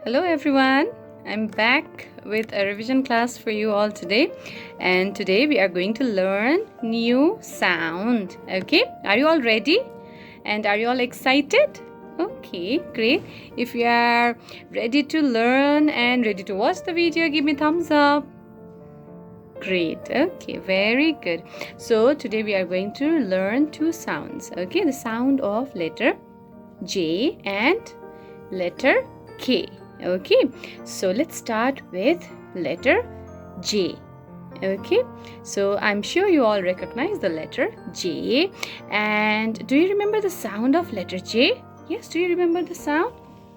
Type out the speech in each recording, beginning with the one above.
Hello everyone, I'm back with a revision class for you all today, and today we are going to learn new sound. Okay, are you all ready? And are you all excited? Okay, great. If you are ready to learn and ready to watch the video, give me thumbs up. Great. Okay, very good. So today we are going to learn two sounds. Okay, the sound of letter J and letter K. Okay, so let's start with letter J. Okay, so I'm sure you all recognize the letter J. And do you remember the sound of letter J? Yes, do you remember the sound?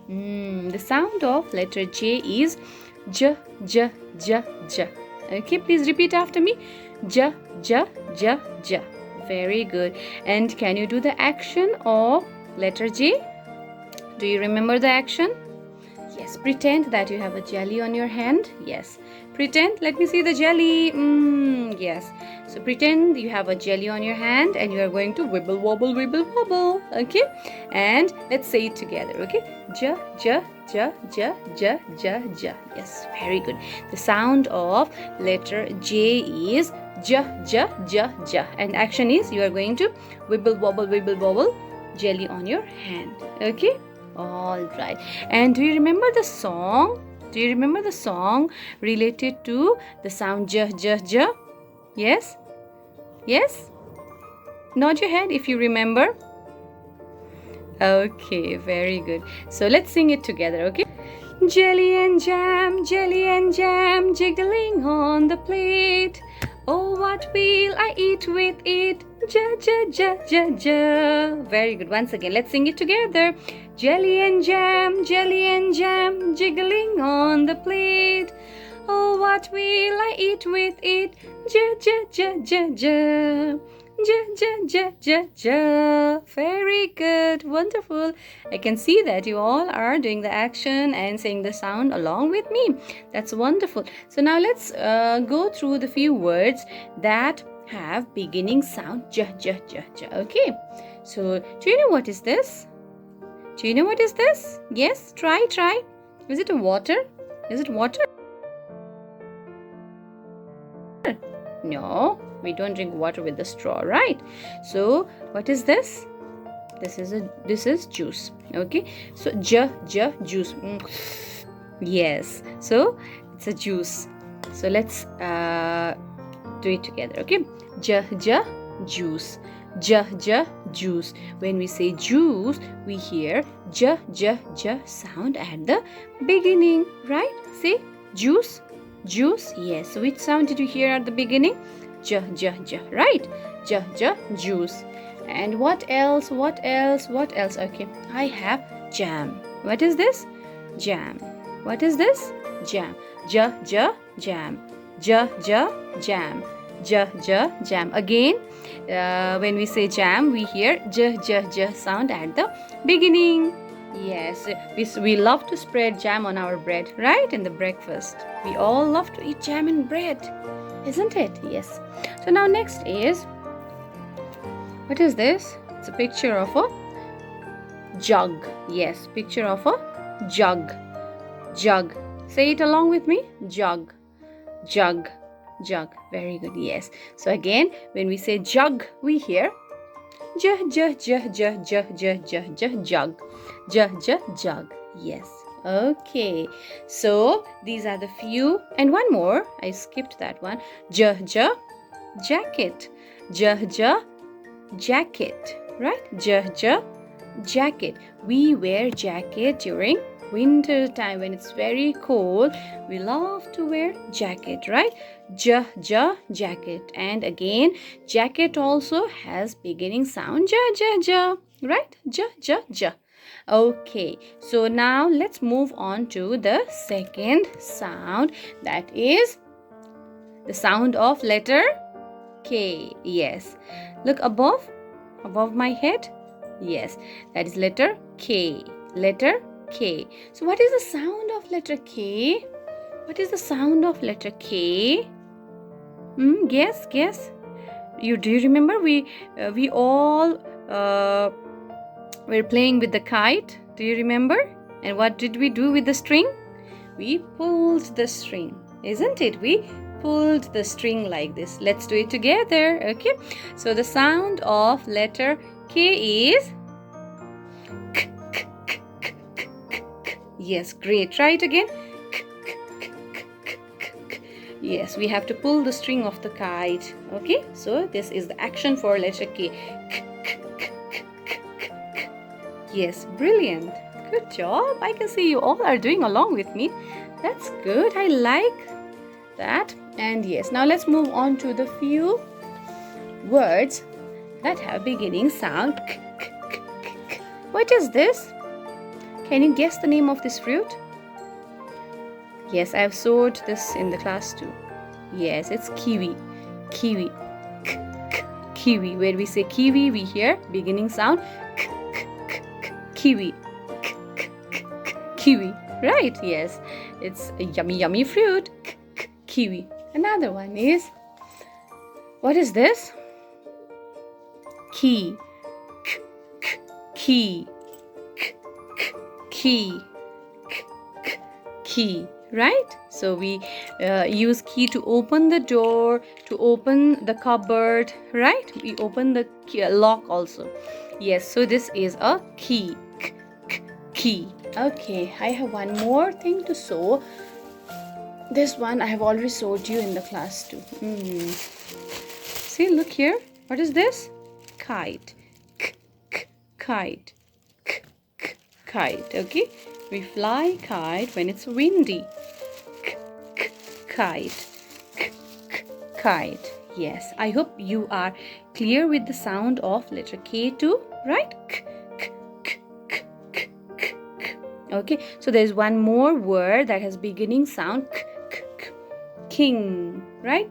The sound of letter J is J, J, J, J. Okay, please repeat after me. J, J, J, J. Very good. And can you do the action of letter J? Do you remember the action? Yes, pretend that you have a jelly on your hand. Yes, pretend. Let me see the jelly. Yes. So pretend you have a jelly on your hand and you are going to wibble wobble wibble wobble. Okay, and let's say it together. Okay, j j j j j j j. Yes, very good. The sound of letter J is j j j j, and action is you are going to wibble wobble jelly on your hand. Okay. All right. And do you remember the song? Do you remember the song related to the sound j, j, j? Yes? Yes? Nod your head if you remember. Okay, very good. So let's sing it together, okay? Jelly and jam, jiggling on the plate. Oh, what will I eat with it? Ja, ja, ja, ja, ja. Very good. Once again, let's sing it together. Jelly and jam, jiggling on the plate. Oh, what will I eat with it? Ja, ja, ja, ja, ja. Ja, ja, ja, ja, ja. Very good. Wonderful. I can see that you all are doing the action and saying the sound along with me. That's wonderful. So now let's go through the few words that have beginning sound j, j, j, j. Okay. So do you know what is this? Do you know what is this? Yes, try. Is it a water? Is it water? No, we don't drink water with the straw, right? So what is this? This is juice. Okay, so j juice. Yes, so it's a juice. So let's do it together. Okay, j juice. J juice. When we say juice, we hear j sound at the beginning, right? Say juice. Juice. Yes. So which sound did you hear at the beginning? J, right? J, juice. And what else? Okay, I have jam. What is this? Jam. What is this? Jam. J, jam. J, jam. J, jam. Again, when we say jam, we hear j sound at the beginning. Yes, we love to spread jam on our bread, right? In the breakfast. We all love to eat jam and bread, isn't it? Yes. So now next is, what is this? It's a picture of a jug. Yes, picture of a jug. Jug. Say it along with me. Jug. Jug. Jug. Very good. Yes. So again, when we say jug, we hear j, jug. Jug. Yes. Okay. So these are the few. And one more. I skipped that one. J, jacket. J, jacket. Right? J, jacket. We wear jacket during winter time when it's very cold. We love to wear jacket, right? J, jacket. And again, jacket also has beginning sound j, right? J. Okay, so now let's move on to the second sound, that is the sound of letter K. Yes, look above my head. Yes, that is letter K. Letter K. So what is the sound of letter K? What is the sound of letter K? Guess. Do you remember we all were playing with the kite? Do you remember? And what did we do with the string? We pulled the string, isn't it? We pulled the string like this. Let's do it together, okay? So the sound of letter K is K, K, K, K, K, K, K. Yes, great. Try it again. K, K, K, K, K, K, K. Yes, we have to pull the string of the kite, okay? So this is the action for letter K. K, K, K, K, K, K, K. Yes, brilliant. Good job. I can see you all are doing along with me. That's good. I like that. And yes, now let's move on to the few words that have beginning sound K, K, K, K, K. What is this? Can you guess the name of this fruit? Yes, I have sewed this in the class too. Yes, it's kiwi. Kiwi. K, K, kiwi. Where we say kiwi, we hear beginning sound K, K, K, K, kiwi. K, K, K, K, kiwi. Right? Yes, it's a yummy, yummy fruit. K, K, kiwi. Another one is, what is this? Key. K, K, key. K, K, key. K, K, key. Right? So we use key to open the door, to open the cupboard, right? We open the lock also. Yes, so this is a key. K, K, key. Okay, I have one more thing to sew. This one I have already sewed you in the class too. See, look here. What is this? Kite. K, K, kite. K, K, kite. Okay, we fly kite when it's windy. K, K, kite. K, K, kite. Yes, I hope you are clear with the sound of letter K too, right? K, K, K, K, K, K, K. Okay, so there's one more word that has beginning sound K, K, K. King, right?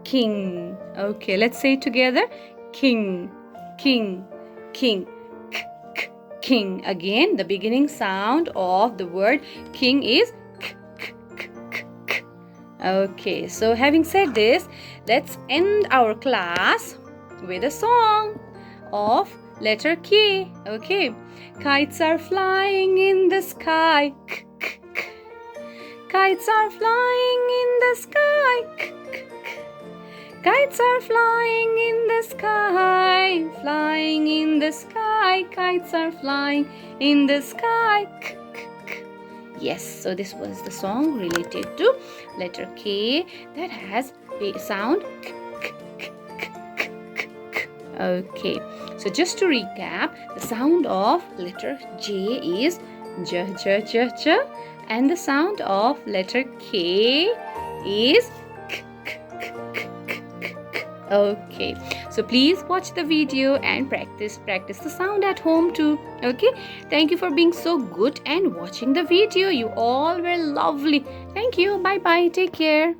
King. Okay, let's say it together. King, king, king. K, K, king. Again, the beginning sound of the word king is K, K, K, K, K. Okay, so having said this, let's end our class with a song of letter K. Okay, kites are flying in the sky. K, K, K. Kites are flying in the sky. K, K, K. Kites are flying in the sky, flying in the sky. Kites are flying in the sky. K, K, K. Yes, so this was the song related to letter K that has sound K, K, K, K, K, K, K. Okay, so just to recap, the sound of letter J is J, J, J, J, and the sound of letter K is K, K, K, K, K, K, K. Okay, so please watch the video and practice the sound at home too. Okay, thank you for being so good and watching the video. You all were lovely. Thank you. Bye bye. Take care.